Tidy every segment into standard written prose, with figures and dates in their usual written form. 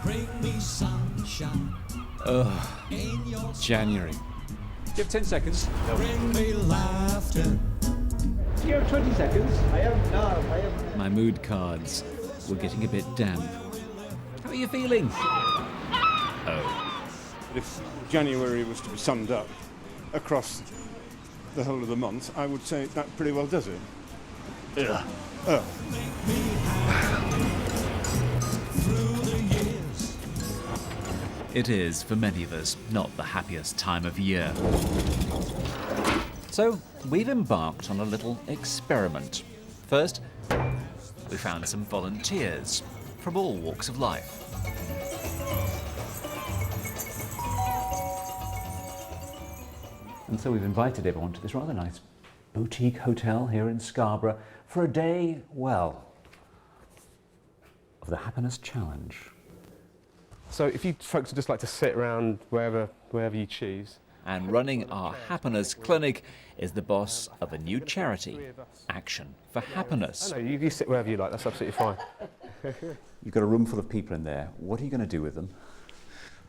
Bring me sunshine. Ugh, January. Do you have 10 seconds? Bring me laughter. Do you have 20 seconds? I am. My mood cards were getting a bit damp. How are you feeling? Oh. If January was to be summed up across the whole of the month, I would say that pretty well does it. Ugh. Oh. It is, for many of us, not the happiest time of year. So, we've embarked on a little experiment. First, we found some volunteers from all walks of life. And so we've invited everyone to this rather nice boutique hotel here in Scarborough for a day, well, of the Happiness Challenge. So if you folks would just like to sit around wherever you choose. And running our happiness clinic is the boss of a new charity, Action for Happiness. No, you sit wherever you like, that's absolutely fine. You've got a room full of people in there. What are you going to do with them?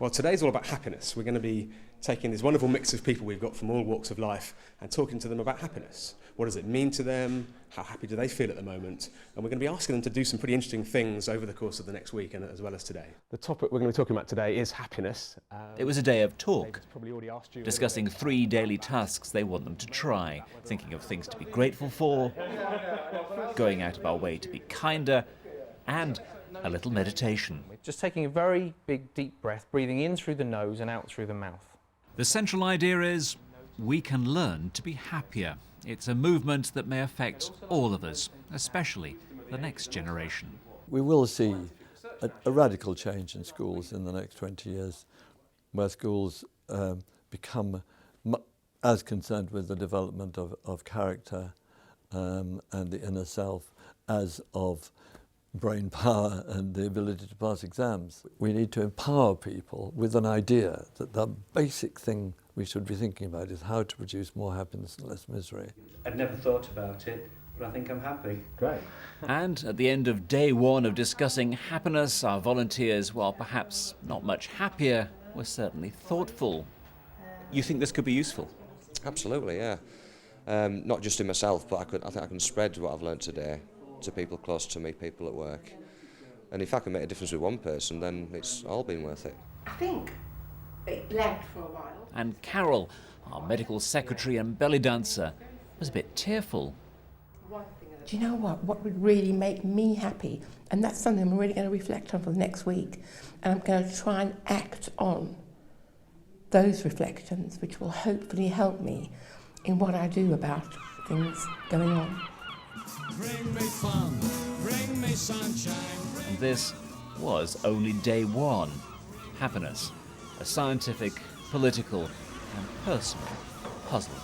Well, today's all about happiness. We're going to be taking this wonderful mix of people we've got from all walks of life and talking to them about happiness. What does it mean to them? How happy do they feel at the moment? And we're going to be asking them to do some pretty interesting things over the course of the next week and as well as today. The topic we're going to be talking about today is happiness. It was a day of talk, David's probably already asked you discussing 3 daily tasks they want them to try, thinking of things to be grateful for, going out of our way to be kinder, and a little meditation. Just taking a very big deep breath, breathing in through the nose and out through the mouth. The central idea is we can learn to be happier. It's a movement that may affect all of us, especially the next generation. We will see a radical change in schools in the next 20 years, where schools become as concerned with the development of character and the inner self as of brain power and the ability to pass exams. We need to empower people with an idea that the basic thing we should be thinking about is how to produce more happiness and less misery. I'd never thought about it, but I think I'm happy. Great. And at the end of day 1 of discussing happiness, our volunteers, while perhaps not much happier, were certainly thoughtful. You think this could be useful? Absolutely, yeah. Not just in myself, but I think I can spread what I've learned today to people close to me, people at work. And if I can make a difference with one person, then it's all been worth it. I think it lagged for a while. And Carol, our medical secretary and belly dancer, was a bit tearful. Do you know what would really make me happy? And that's something I'm really going to reflect on for the next week. And I'm going to try and act on those reflections, which will hopefully help me in what I do about things going on. Bring me fun, bring me sunshine. And this was only day 1. Happiness, a scientific, political and personal puzzle.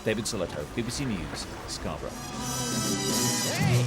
David Solito, BBC News, Scarborough. Hey!